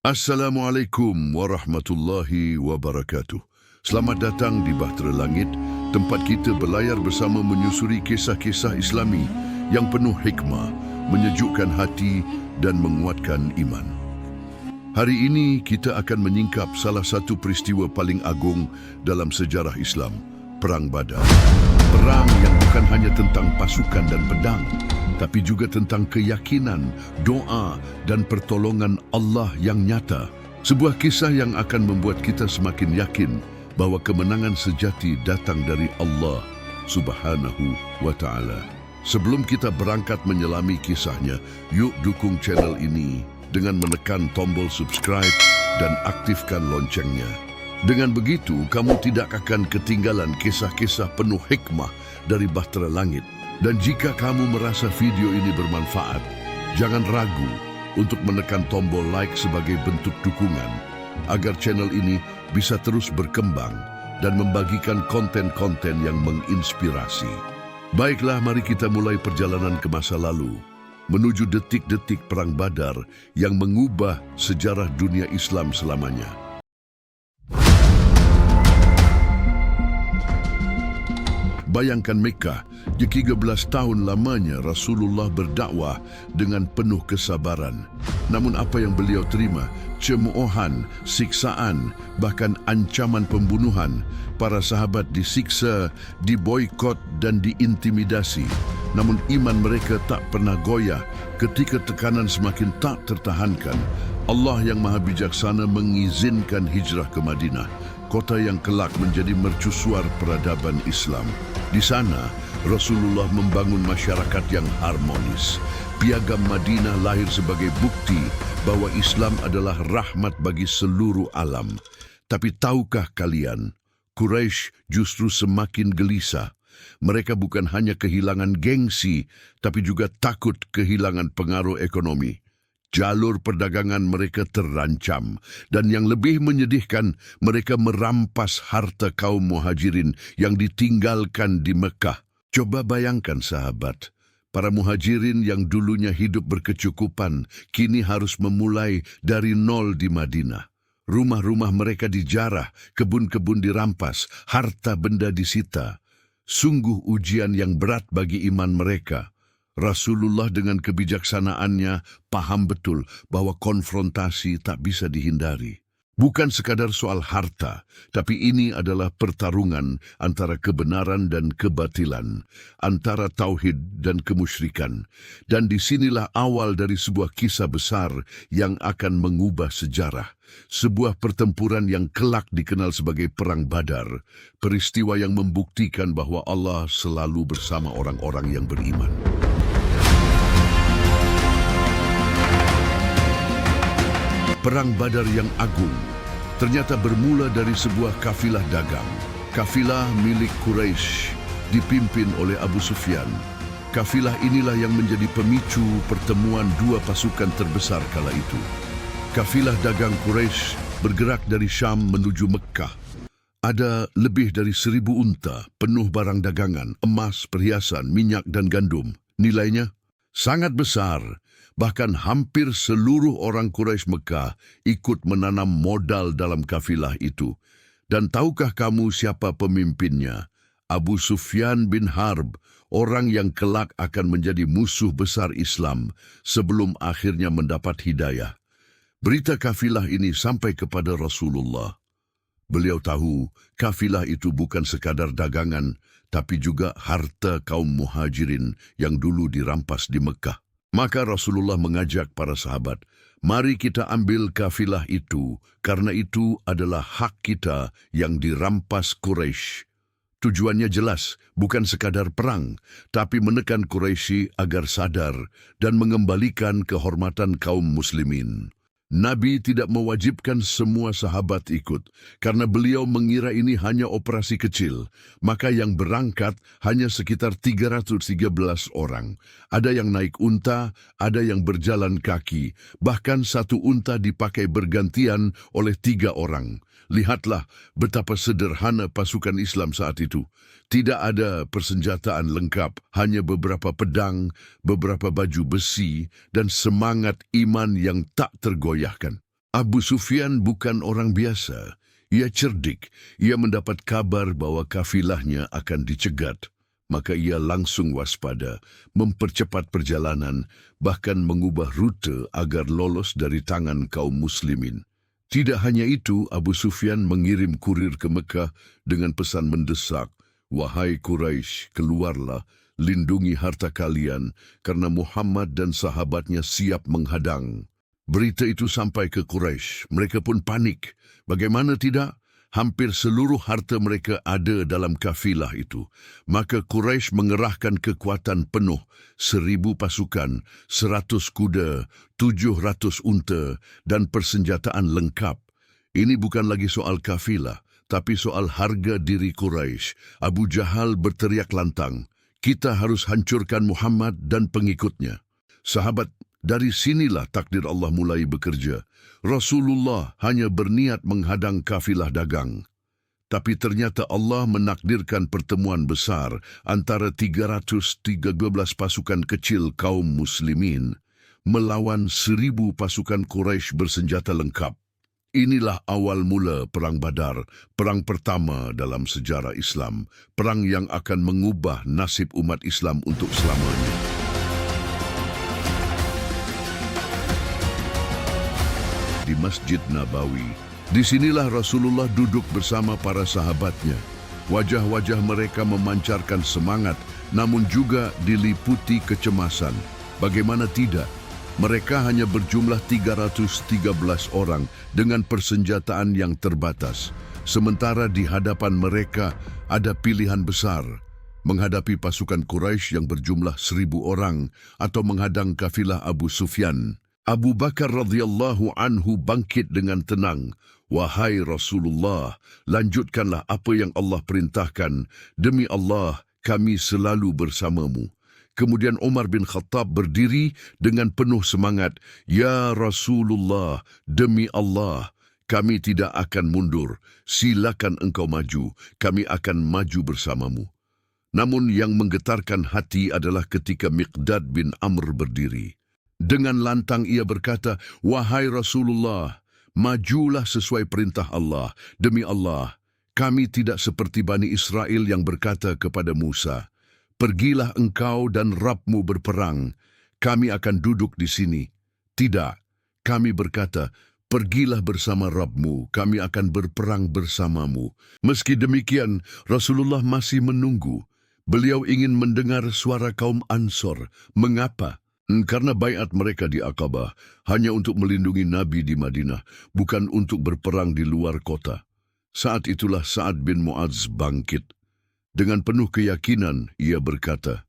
Assalamualaikum warahmatullahi wabarakatuh. Selamat datang di Bahtera Langit, tempat kita berlayar bersama menyusuri kisah-kisah Islami yang penuh hikmah, menyejukkan hati dan menguatkan iman. Hari ini kita akan menyingkap salah satu peristiwa paling agung dalam sejarah Islam, Perang Badar. Perang yang bukan hanya tentang pasukan dan pedang, tapi juga tentang keyakinan, doa dan pertolongan Allah yang nyata. Sebuah kisah yang akan membuat kita semakin yakin bahwa kemenangan sejati datang dari Allah Subhanahu wa Ta'ala. Sebelum kita berangkat menyelami kisahnya, yuk dukung channel ini dengan menekan tombol subscribe dan aktifkan loncengnya. Dengan begitu, kamu tidak akan ketinggalan kisah-kisah penuh hikmah dari Bahtera Langit. Dan jika kamu merasa video ini bermanfaat, jangan ragu untuk menekan tombol like sebagai bentuk dukungan agar channel ini bisa terus berkembang dan membagikan konten-konten yang menginspirasi. Baiklah, mari kita mulai perjalanan ke masa lalu, menuju detik-detik Perang Badar yang mengubah sejarah dunia Islam selamanya. Bayangkan Mekah, di 13 tahun lamanya Rasulullah berdakwah dengan penuh kesabaran. Namun apa yang beliau terima? Cemoohan, siksaan, bahkan ancaman pembunuhan. Para sahabat disiksa, diboikot dan diintimidasi. Namun iman mereka tak pernah goyah ketika tekanan semakin tak tertahankan. Allah yang Maha Bijaksana mengizinkan hijrah ke Madinah, kota yang kelak menjadi mercusuar peradaban Islam. Di sana, Rasulullah membangun masyarakat yang harmonis. Piagam Madinah lahir sebagai bukti bahwa Islam adalah rahmat bagi seluruh alam. Tapi tahukah kalian, Quraisy justru semakin gelisah. Mereka bukan hanya kehilangan gengsi, tapi juga takut kehilangan pengaruh ekonomi. Jalur perdagangan mereka terancam, dan yang lebih menyedihkan, mereka merampas harta kaum muhajirin yang ditinggalkan di Mekah. Coba bayangkan sahabat, para muhajirin yang dulunya hidup berkecukupan, kini harus memulai dari nol di Madinah. Rumah-rumah mereka dijarah, kebun-kebun dirampas, harta benda disita. Sungguh ujian yang berat bagi iman mereka. Rasulullah dengan kebijaksanaannya paham betul bahwa konfrontasi tak bisa dihindari. Bukan sekadar soal harta, tapi ini adalah pertarungan antara kebenaran dan kebatilan, antara tauhid dan kemusyrikan. Dan disinilah awal dari sebuah kisah besar yang akan mengubah sejarah. Sebuah pertempuran yang kelak dikenal sebagai Perang Badar, peristiwa yang membuktikan bahwa Allah selalu bersama orang-orang yang beriman. Perang Badar yang agung ternyata bermula dari sebuah kafilah dagang. Kafilah milik Quraisy dipimpin oleh Abu Sufyan. Kafilah inilah yang menjadi pemicu pertemuan dua pasukan terbesar kala itu. Kafilah dagang Quraisy bergerak dari Syam menuju Mekah. Ada lebih dari 1.000 unta penuh barang dagangan, emas, perhiasan, minyak dan gandum. Nilainya sangat besar. Bahkan hampir seluruh orang Quraisy Mekah ikut menanam modal dalam kafilah itu. Dan tahukah kamu siapa pemimpinnya? Abu Sufyan bin Harb, orang yang kelak akan menjadi musuh besar Islam sebelum akhirnya mendapat hidayah. Berita kafilah ini sampai kepada Rasulullah. Beliau tahu kafilah itu bukan sekadar dagangan, tapi juga harta kaum muhajirin yang dulu dirampas di Mekah. Maka Rasulullah mengajak para sahabat, mari kita ambil kafilah itu, karena itu adalah hak kita yang dirampas Quraisy. Tujuannya jelas, bukan sekadar perang, tapi menekan Quraisy agar sadar dan mengembalikan kehormatan kaum muslimin. Nabi tidak mewajibkan semua sahabat ikut, karena beliau mengira ini hanya operasi kecil. Maka yang berangkat hanya sekitar 313 orang. Ada yang naik unta, ada yang berjalan kaki. Bahkan satu unta dipakai bergantian oleh 3 orang. Lihatlah betapa sederhana pasukan Islam saat itu. Tidak ada persenjataan lengkap, hanya beberapa pedang, beberapa baju besi, dan semangat iman yang tak tergoyahkan. Abu Sufyan bukan orang biasa. Ia cerdik. Ia mendapat kabar bahwa kafilahnya akan dicegat. Maka ia langsung waspada, mempercepat perjalanan, bahkan mengubah rute agar lolos dari tangan kaum muslimin. Tidak hanya itu, Abu Sufyan mengirim kurir ke Mekah dengan pesan mendesak, "Wahai Quraisy, keluarlah, lindungi harta kalian, karena Muhammad dan sahabatnya siap menghadang." Berita itu sampai ke Quraisy. Mereka pun panik. Bagaimana tidak? Hampir seluruh harta mereka ada dalam kafilah itu. Maka Quraisy mengerahkan kekuatan penuh, 1,000 pasukan, 100 kuda, 700 unta, dan persenjataan lengkap. Ini bukan lagi soal kafilah, tapi soal harga diri Quraisy. Abu Jahal berteriak lantang, "Kita harus hancurkan Muhammad dan pengikutnya." Sahabat, dari sinilah takdir Allah mulai bekerja. Rasulullah hanya berniat menghadang kafilah dagang. Tapi ternyata Allah menakdirkan pertemuan besar antara 313 pasukan kecil kaum muslimin melawan 1,000 pasukan Quraisy bersenjata lengkap. Inilah awal mula Perang Badar, perang pertama dalam sejarah Islam, perang yang akan mengubah nasib umat Islam untuk selamanya. Di Masjid Nabawi, disinilah Rasulullah duduk bersama para sahabatnya. Wajah-wajah mereka memancarkan semangat, namun juga diliputi kecemasan. Bagaimana tidak? Mereka hanya berjumlah 313 orang dengan persenjataan yang terbatas. Sementara di hadapan mereka ada pilihan besar. Menghadapi pasukan Quraisy yang berjumlah 1,000 orang atau menghadang kafilah Abu Sufyan. Abu Bakar radhiyallahu anhu bangkit dengan tenang. "Wahai Rasulullah, lanjutkanlah apa yang Allah perintahkan. Demi Allah, kami selalu bersamamu." Kemudian Umar bin Khattab berdiri dengan penuh semangat. "Ya Rasulullah, demi Allah, kami tidak akan mundur. Silakan engkau maju, kami akan maju bersamamu." Namun yang menggetarkan hati adalah ketika Miqdad bin Amr berdiri. Dengan lantang ia berkata, "Wahai Rasulullah, majulah sesuai perintah Allah. Demi Allah, kami tidak seperti Bani Israel yang berkata kepada Musa, 'Pergilah engkau dan Rabbmu berperang, kami akan duduk di sini.' Tidak, kami berkata, 'Pergilah bersama Rabbmu, kami akan berperang bersamamu.'" Meski demikian, Rasulullah masih menunggu. Beliau ingin mendengar suara kaum Ansor. Mengapa? Karena baiat mereka di Aqabah hanya untuk melindungi Nabi di Madinah, bukan untuk berperang di luar kota. Saat itulah Sa'ad bin Mu'adz bangkit. Dengan penuh keyakinan, ia berkata,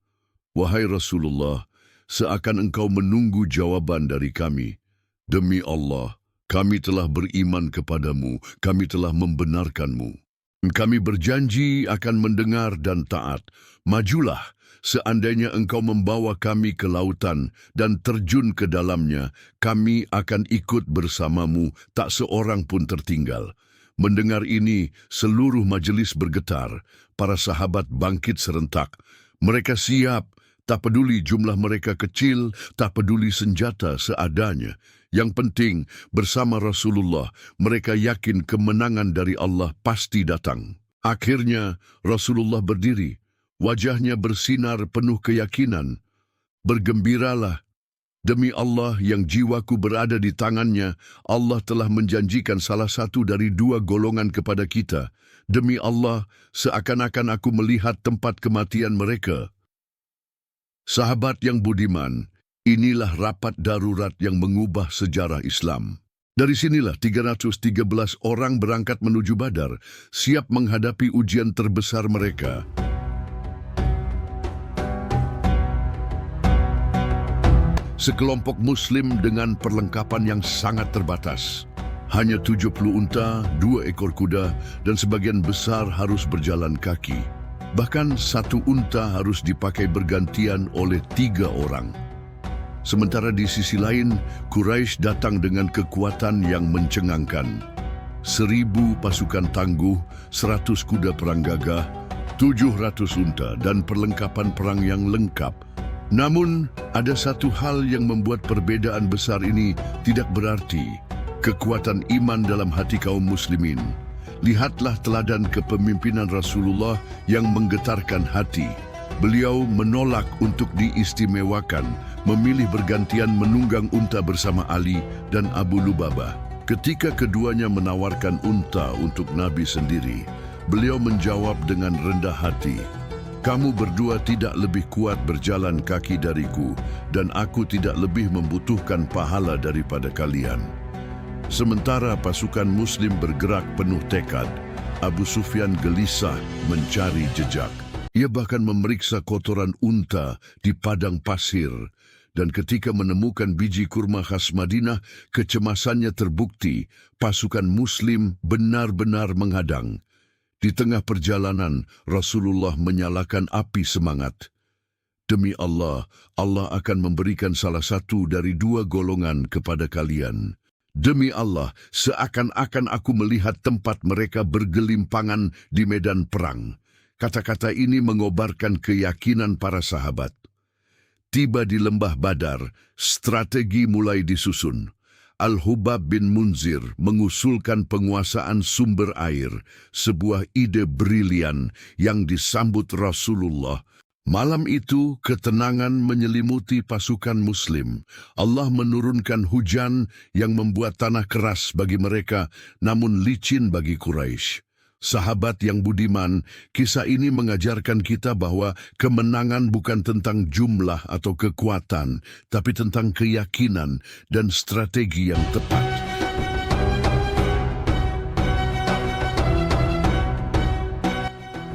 "Wahai Rasulullah, seakan engkau menunggu jawaban dari kami. Demi Allah, kami telah beriman kepadamu, kami telah membenarkanmu. Kami berjanji akan mendengar dan taat. Majulah. Seandainya engkau membawa kami ke lautan dan terjun ke dalamnya, kami akan ikut bersamamu, tak seorang pun tertinggal." Mendengar ini, seluruh majelis bergetar. Para sahabat bangkit serentak. Mereka siap, tak peduli jumlah mereka kecil, tak peduli senjata seadanya. Yang penting, bersama Rasulullah, mereka yakin kemenangan dari Allah pasti datang. Akhirnya, Rasulullah berdiri. Wajahnya bersinar penuh keyakinan. "Bergembiralah. Demi Allah yang jiwaku berada di tangannya, Allah telah menjanjikan salah satu dari 2 golongan kepada kita. Demi Allah, seakan-akan aku melihat tempat kematian mereka." Sahabat yang budiman, inilah rapat darurat yang mengubah sejarah Islam. Dari sinilah 313 orang berangkat menuju Badar, siap menghadapi ujian terbesar mereka. Sekelompok Muslim dengan perlengkapan yang sangat terbatas. Hanya 70 unta, 2 ekor kuda, dan sebagian besar harus berjalan kaki. Bahkan 1 unta harus dipakai bergantian oleh 3 orang. Sementara di sisi lain, Quraisy datang dengan kekuatan yang mencengangkan. 1,000 pasukan tangguh, 100 kuda perang gagah, 700 unta, dan perlengkapan perang yang lengkap. Namun, ada satu hal yang membuat perbedaan besar ini tidak berarti. kekuatan iman dalam hati kaum muslimin. Lihatlah teladan kepemimpinan Rasulullah yang menggetarkan hati. Beliau menolak untuk diistimewakan, memilih bergantian menunggang unta bersama Ali dan Abu Lubabah. Ketika keduanya menawarkan unta untuk Nabi sendiri, beliau menjawab dengan rendah hati, "Kamu berdua tidak lebih kuat berjalan kaki dariku, dan aku tidak lebih membutuhkan pahala daripada kalian." Sementara pasukan Muslim bergerak penuh tekad, Abu Sufyan gelisah mencari jejak. Ia bahkan memeriksa kotoran unta di padang pasir, dan ketika menemukan biji kurma khas Madinah, kecemasannya terbukti. Pasukan Muslim benar-benar menghadang. Di tengah perjalanan, Rasulullah menyalakan api semangat. "Demi Allah, Allah akan memberikan salah satu dari dua golongan kepada kalian. Demi Allah, seakan-akan aku melihat tempat mereka bergelimpangan di medan perang." Kata-kata ini mengobarkan keyakinan para sahabat. Tiba di lembah Badar, strategi mulai disusun. Al-Hubab bin Munzir mengusulkan penguasaan sumber air, sebuah ide brilian yang disambut Rasulullah. Malam itu, ketenangan menyelimuti pasukan Muslim. Allah menurunkan hujan yang membuat tanah keras bagi mereka, namun licin bagi Quraisy. Sahabat yang budiman, kisah ini mengajarkan kita bahwa kemenangan bukan tentang jumlah atau kekuatan, tapi tentang keyakinan dan strategi yang tepat.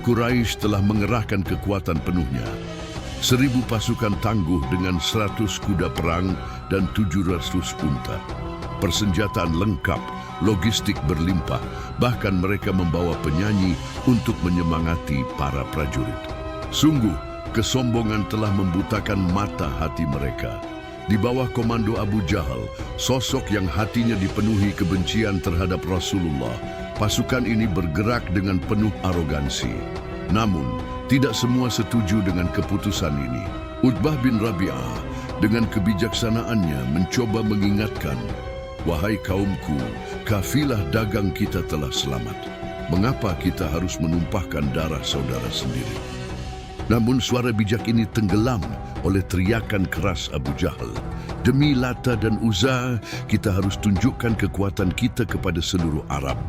Quraisy telah mengerahkan kekuatan penuhnya. 1.000 pasukan tangguh dengan 100 kuda perang dan 700 unta. Persenjataan lengkap, logistik berlimpah, bahkan mereka membawa penyanyi untuk menyemangati para prajurit. Sungguh, kesombongan telah membutakan mata hati mereka. Di bawah komando Abu Jahal, sosok yang hatinya dipenuhi kebencian terhadap Rasulullah, pasukan ini bergerak dengan penuh arogansi. Namun, tidak semua setuju dengan keputusan ini. Utbah bin Rabi'ah dengan kebijaksanaannya mencoba mengingatkan, "Wahai kaumku, kafilah dagang kita telah selamat. Mengapa kita harus menumpahkan darah saudara sendiri?" Namun suara bijak ini tenggelam oleh teriakan keras Abu Jahal. "Demi Lata dan Uzza, kita harus tunjukkan kekuatan kita kepada seluruh Arab."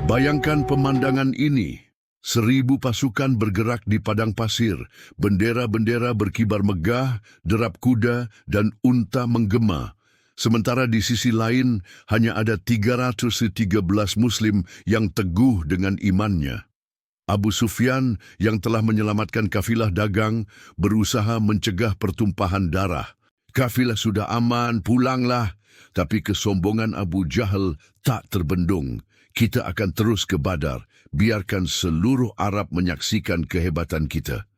Bayangkan pemandangan ini. 1.000 pasukan bergerak di padang pasir, bendera-bendera berkibar megah, derap kuda dan unta menggema. Sementara di sisi lain, hanya ada 313 Muslim yang teguh dengan imannya. Abu Sufyan yang telah menyelamatkan kafilah dagang berusaha mencegah pertumpahan darah. "Kafilah sudah aman, pulanglah." Tapi kesombongan Abu Jahal tak terbendung. "Kita akan terus ke Badar, biarkan seluruh Arab menyaksikan kehebatan kita."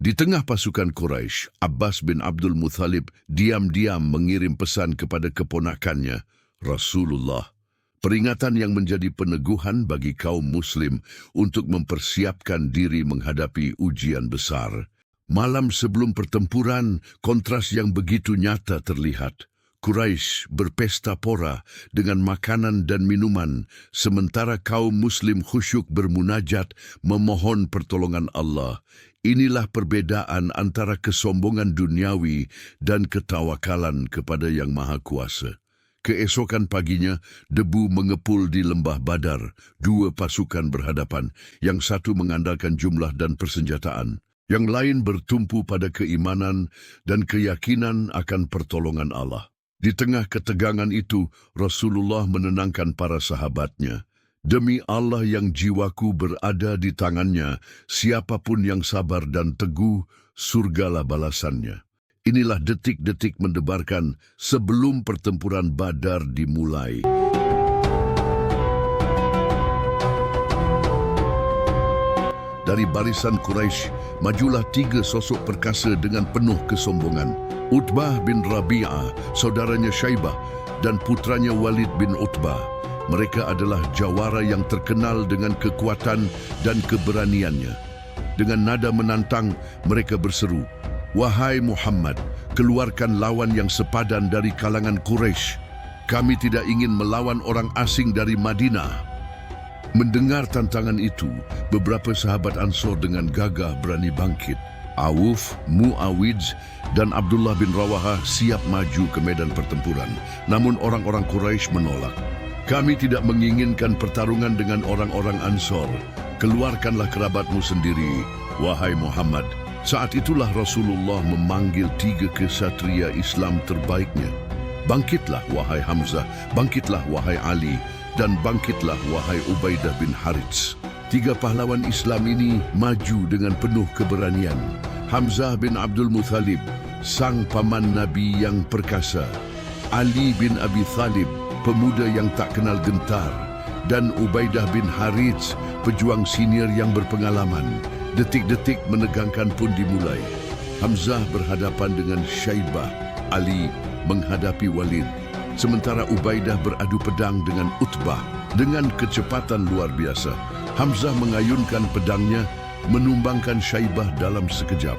Di tengah pasukan Quraisy, Abbas bin Abdul Muthalib diam-diam mengirim pesan kepada keponakannya, Rasulullah. Peringatan yang menjadi peneguhan bagi kaum Muslim untuk mempersiapkan diri menghadapi ujian besar. Malam sebelum pertempuran, kontras yang begitu nyata terlihat. Quraisy berpesta pora dengan makanan dan minuman, sementara kaum Muslim khusyuk bermunajat memohon pertolongan Allah. Inilah perbedaan antara kesombongan duniawi dan ketawakalan kepada Yang Maha Kuasa. Keesokan paginya, debu mengepul di lembah Badar. 2 pasukan berhadapan, yang satu mengandalkan jumlah dan persenjataan. Yang lain bertumpu pada keimanan dan keyakinan akan pertolongan Allah. Di tengah ketegangan itu, Rasulullah menenangkan para sahabatnya. "Demi Allah yang jiwaku berada di tangannya, siapapun yang sabar dan teguh, surgalah balasannya." Inilah detik-detik mendebarkan sebelum pertempuran Badar dimulai. Dari barisan Quraisy, majulah 3 sosok perkasa dengan penuh kesombongan. Utbah bin Rabi'ah, saudaranya Syaibah, dan putranya Walid bin Utbah. Mereka adalah jawara yang terkenal dengan kekuatan dan keberaniannya. Dengan nada menantang, mereka berseru, "Wahai Muhammad, keluarkan lawan yang sepadan dari kalangan Quraisy." Kami tidak ingin melawan orang asing dari Madinah. Mendengar tantangan itu, beberapa sahabat Ansor dengan gagah berani bangkit. Auf, Muawidz, dan Abdullah bin Rawahah siap maju ke medan pertempuran. Namun orang-orang Quraisy menolak. Kami tidak menginginkan pertarungan dengan orang-orang Ansor. Keluarkanlah kerabatmu sendiri, wahai Muhammad. Saat itulah Rasulullah memanggil 3 kesatria Islam terbaiknya. Bangkitlah, wahai Hamzah, bangkitlah, wahai Ali, dan bangkitlah, wahai Ubaidah bin Harits. 3 pahlawan Islam ini maju dengan penuh keberanian. Hamzah bin Abdul Muthalib, sang paman Nabi yang perkasa. Ali bin Abi Thalib, pemuda yang tak kenal gentar. Dan Ubaidah bin Harits, pejuang senior yang berpengalaman. Detik-detik menegangkan pun dimulai. Hamzah berhadapan dengan Syaibah, Ali menghadapi Walid. Sementara Ubaidah beradu pedang dengan Utbah. Dengan kecepatan luar biasa, Hamzah mengayunkan pedangnya, menumbangkan Syaibah dalam sekejap.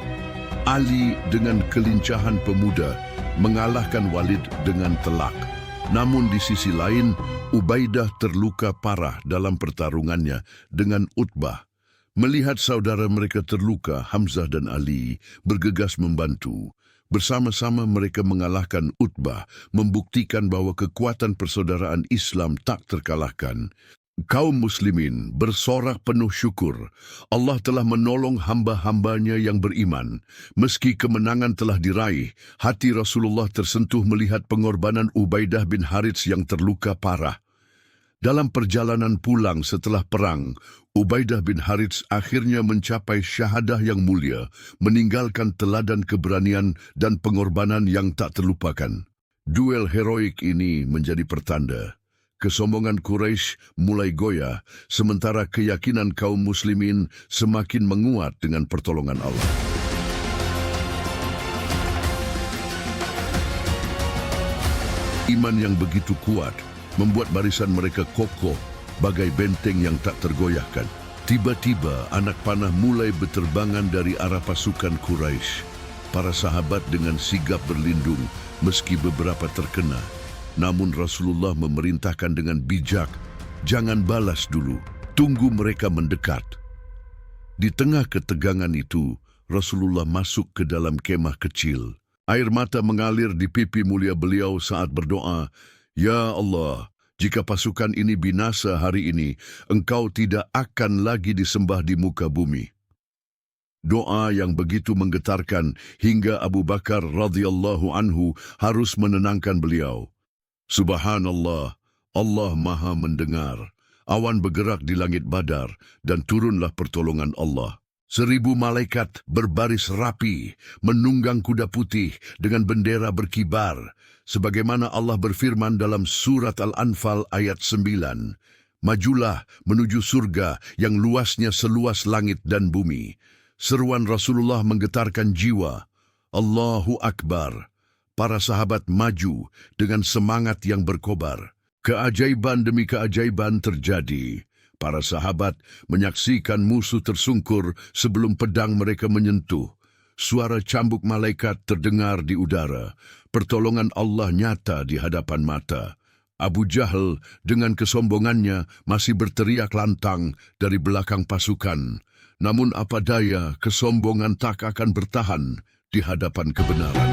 Ali dengan kelincahan pemuda mengalahkan Walid dengan telak. Namun di sisi lain, Ubaidah terluka parah dalam pertarungannya dengan Utbah. Melihat saudara mereka terluka, Hamzah dan Ali bergegas membantu. Bersama-sama mereka mengalahkan Utbah, membuktikan bahwa kekuatan persaudaraan Islam tak terkalahkan. Kaum muslimin bersorak penuh syukur. Allah telah menolong hamba-hambanya yang beriman. Meski kemenangan telah diraih, hati Rasulullah tersentuh melihat pengorbanan Ubaidah bin Harits yang terluka parah. Dalam perjalanan pulang setelah perang, Ubaidah bin Harits akhirnya mencapai syahadah yang mulia, meninggalkan teladan keberanian dan pengorbanan yang tak terlupakan. Duel heroik ini menjadi pertanda. Kesombongan Quraisy mulai goyah, sementara keyakinan kaum muslimin semakin menguat dengan pertolongan Allah. Iman yang begitu kuat membuat barisan mereka kokoh bagai benteng yang tak tergoyahkan. Tiba-tiba anak panah mulai berterbangan dari arah pasukan Quraisy. Para sahabat dengan sigap berlindung meski beberapa terkena. Namun Rasulullah memerintahkan dengan bijak, jangan balas dulu, tunggu mereka mendekat. Di tengah ketegangan itu, Rasulullah masuk ke dalam kemah kecil. Air mata mengalir di pipi mulia beliau saat berdoa, "Ya Allah, jika pasukan ini binasa hari ini, Engkau tidak akan lagi disembah di muka bumi." Doa yang begitu menggetarkan hingga Abu Bakar radhiyallahu anhu harus menenangkan beliau. Subhanallah, Allah Maha mendengar. Awan bergerak di langit Badar dan turunlah pertolongan Allah. 1000 malaikat berbaris rapi, menunggang kuda putih dengan bendera berkibar. Sebagaimana Allah berfirman dalam surat Al-Anfal ayat 9, "Majulah menuju surga yang luasnya seluas langit dan bumi." Seruan Rasulullah menggetarkan jiwa. Allahu Akbar. Para sahabat maju dengan semangat yang berkobar. Keajaiban demi keajaiban terjadi. Para sahabat menyaksikan musuh tersungkur sebelum pedang mereka menyentuh. Suara cambuk malaikat terdengar di udara. Pertolongan Allah nyata di hadapan mata. Abu Jahal dengan kesombongannya masih berteriak lantang dari belakang pasukan. Namun apa daya, kesombongan tak akan bertahan di hadapan kebenaran.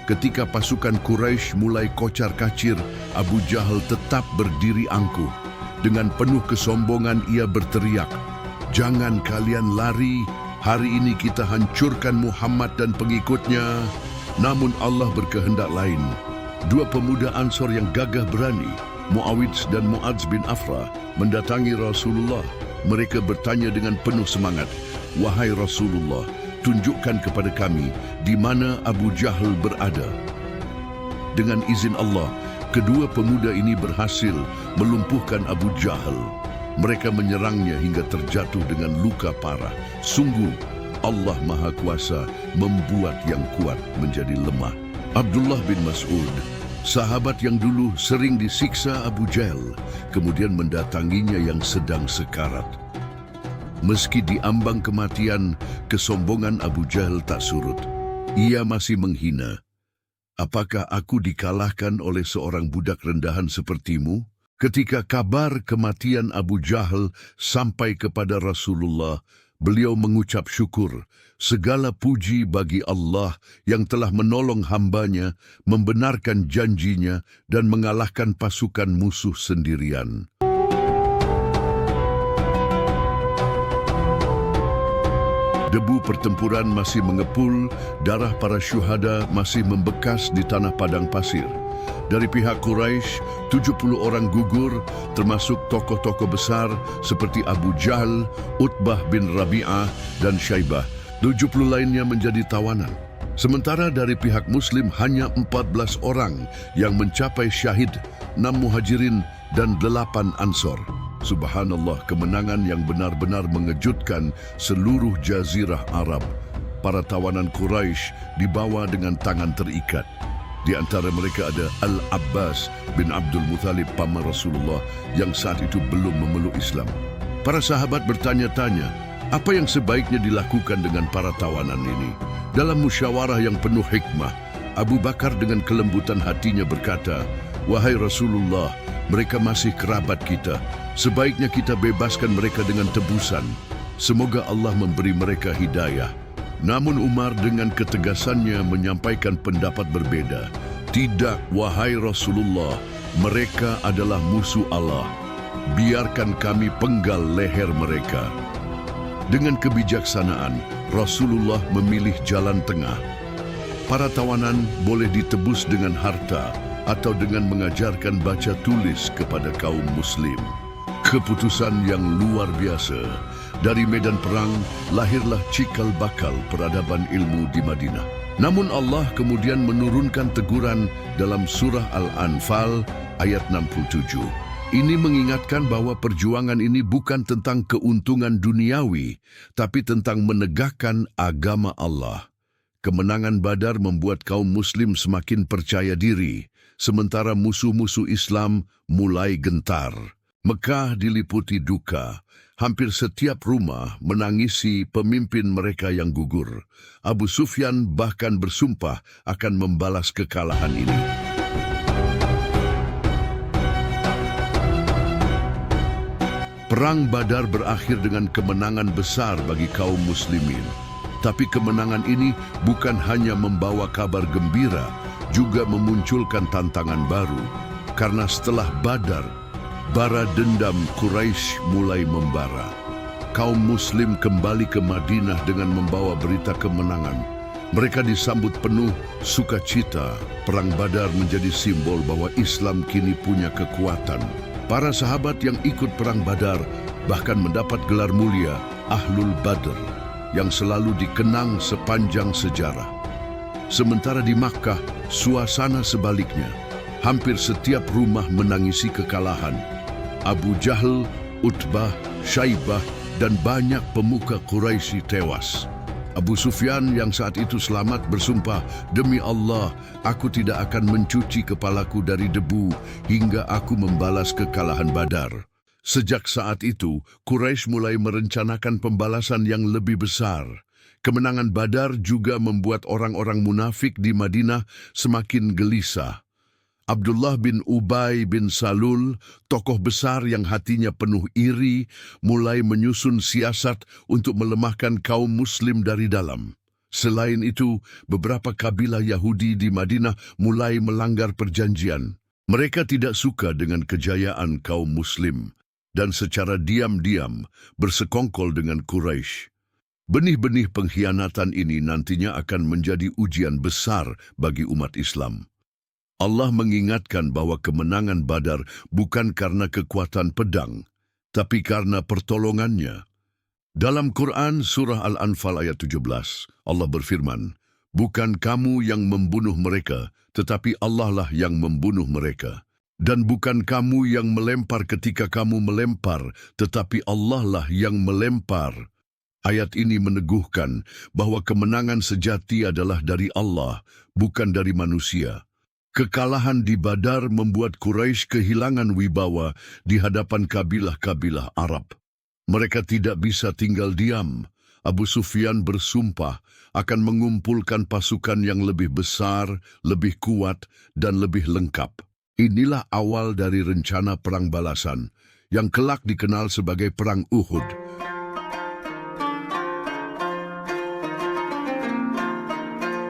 Ketika pasukan Quraisy mulai kocar-kacir, Abu Jahal tetap berdiri angkuh. Dengan penuh kesombongan ia berteriak, "Jangan kalian lari, hari ini kita hancurkan Muhammad dan pengikutnya." Namun Allah berkehendak lain. 2 pemuda Ansor yang gagah berani, Muawidz dan Mu'adz bin Afra, mendatangi Rasulullah. Mereka bertanya dengan penuh semangat, "Wahai Rasulullah, tunjukkan kepada kami di mana Abu Jahal berada." Dengan izin Allah, kedua pemuda ini berhasil melumpuhkan Abu Jahal. Mereka menyerangnya hingga terjatuh dengan luka parah. Sungguh, Allah Maha Kuasa membuat yang kuat menjadi lemah. Abdullah bin Mas'ud, sahabat yang dulu sering disiksa Abu Jahal, kemudian mendatanginya yang sedang sekarat. Meski diambang kematian, kesombongan Abu Jahal tak surut. Ia masih menghina. Apakah aku dikalahkan oleh seorang budak rendahan sepertimu? Ketika kabar kematian Abu Jahal sampai kepada Rasulullah, beliau mengucap syukur. Segala puji bagi Allah yang telah menolong hambanya, membenarkan janjinya, dan mengalahkan pasukan musuh sendirian. Debu pertempuran masih mengepul, darah para syuhada masih membekas di tanah padang pasir. Dari pihak Quraisy, 70 orang gugur, termasuk tokoh-tokoh besar seperti Abu Jahal, Utbah bin Rabi'ah, dan Syaibah. 70 lainnya menjadi tawanan. Sementara dari pihak Muslim hanya 14 orang yang mencapai syahid, 6 muhajirin dan 8 ansor. Subhanallah, kemenangan yang benar-benar mengejutkan seluruh jazirah Arab. Para tawanan Quraisy dibawa dengan tangan terikat. Di antara mereka ada Al-Abbas bin Abdul Muthalib, paman Rasulullah yang saat itu belum memeluk Islam. Para sahabat bertanya-tanya, apa yang sebaiknya dilakukan dengan para tawanan ini? Dalam musyawarah yang penuh hikmah, Abu Bakar dengan kelembutan hatinya berkata, "Wahai Rasulullah, mereka masih kerabat kita. Sebaiknya kita bebaskan mereka dengan tebusan. Semoga Allah memberi mereka hidayah." Namun Umar dengan ketegasannya menyampaikan pendapat berbeda. "Tidak, wahai Rasulullah, mereka adalah musuh Allah. Biarkan kami penggal leher mereka." Dengan kebijaksanaan, Rasulullah memilih jalan tengah. Para tawanan boleh ditebus dengan harta atau dengan mengajarkan baca tulis kepada kaum muslim. Keputusan yang luar biasa. Dari medan perang, lahirlah cikal bakal peradaban ilmu di Madinah. Namun Allah kemudian menurunkan teguran dalam surah Al-Anfal ayat 67. Ini mengingatkan bahwa perjuangan ini bukan tentang keuntungan duniawi, tapi tentang menegakkan agama Allah. Kemenangan Badar membuat kaum muslim semakin percaya diri, sementara musuh-musuh Islam mulai gentar. Mekah diliputi duka. Hampir setiap rumah menangisi pemimpin mereka yang gugur. Abu Sufyan bahkan bersumpah akan membalas kekalahan ini. Perang Badar berakhir dengan kemenangan besar bagi kaum muslimin. Tapi kemenangan ini bukan hanya membawa kabar gembira, juga memunculkan tantangan baru. Karena setelah Badar, bara dendam Quraisy mulai membara. Kaum muslim kembali ke Madinah dengan membawa berita kemenangan. Mereka disambut penuh sukacita. Perang Badar menjadi simbol bahwa Islam kini punya kekuatan. Para sahabat yang ikut perang Badar bahkan mendapat gelar mulia Ahlul Badr yang selalu dikenang sepanjang sejarah. Sementara di Makkah, suasana sebaliknya. Hampir setiap rumah menangisi kekalahan. Abu Jahal, Utbah, Syaibah, dan banyak pemuka Quraisy tewas. Abu Sufyan yang saat itu selamat bersumpah, "Demi Allah, aku tidak akan mencuci kepalaku dari debu hingga aku membalas kekalahan Badar." Sejak saat itu, Quraisy mulai merencanakan pembalasan yang lebih besar. Kemenangan Badar juga membuat orang-orang munafik di Madinah semakin gelisah. Abdullah bin Ubay bin Salul, tokoh besar yang hatinya penuh iri, mulai menyusun siasat untuk melemahkan kaum muslim dari dalam. Selain itu, beberapa kabilah Yahudi di Madinah mulai melanggar perjanjian. Mereka tidak suka dengan kejayaan kaum muslim dan secara diam-diam bersekongkol dengan Quraisy. Benih-benih pengkhianatan ini nantinya akan menjadi ujian besar bagi umat Islam. Allah mengingatkan bahwa kemenangan Badar bukan karena kekuatan pedang, tapi karena pertolongannya. Dalam Quran surah Al-Anfal ayat 17, Allah berfirman, "Bukan kamu yang membunuh mereka, tetapi Allah lah yang membunuh mereka. Dan bukan kamu yang melempar ketika kamu melempar, tetapi Allah lah yang melempar." Ayat ini meneguhkan bahwa kemenangan sejati adalah dari Allah, bukan dari manusia. Kekalahan di Badar membuat Quraisy kehilangan wibawa di hadapan kabilah-kabilah Arab. Mereka tidak bisa tinggal diam. Abu Sufyan bersumpah akan mengumpulkan pasukan yang lebih besar, lebih kuat, dan lebih lengkap. Inilah awal dari rencana perang balasan, yang kelak dikenal sebagai Perang Uhud.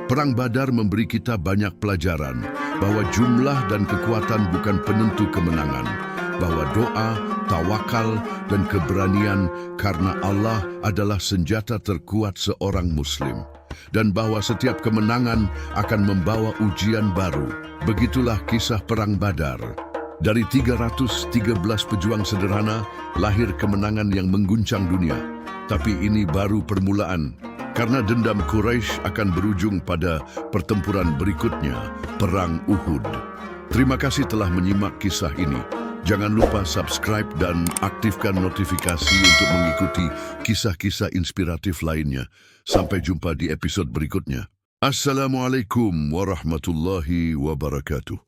Perang Badar memberi kita banyak pelajaran bahwa jumlah dan kekuatan bukan penentu kemenangan, bahwa doa, tawakal, dan keberanian karena Allah adalah senjata terkuat seorang Muslim, dan bahwa setiap kemenangan akan membawa ujian baru. Begitulah kisah Perang Badar. Dari 313 pejuang sederhana, lahir kemenangan yang mengguncang dunia. Tapi ini baru permulaan, karena dendam Quraisy akan berujung pada pertempuran berikutnya, Perang Uhud. Terima kasih telah menyimak kisah ini. Jangan lupa subscribe dan aktifkan notifikasi untuk mengikuti kisah-kisah inspiratif lainnya. Sampai jumpa di episode berikutnya. Assalamualaikum warahmatullahi wabarakatuh.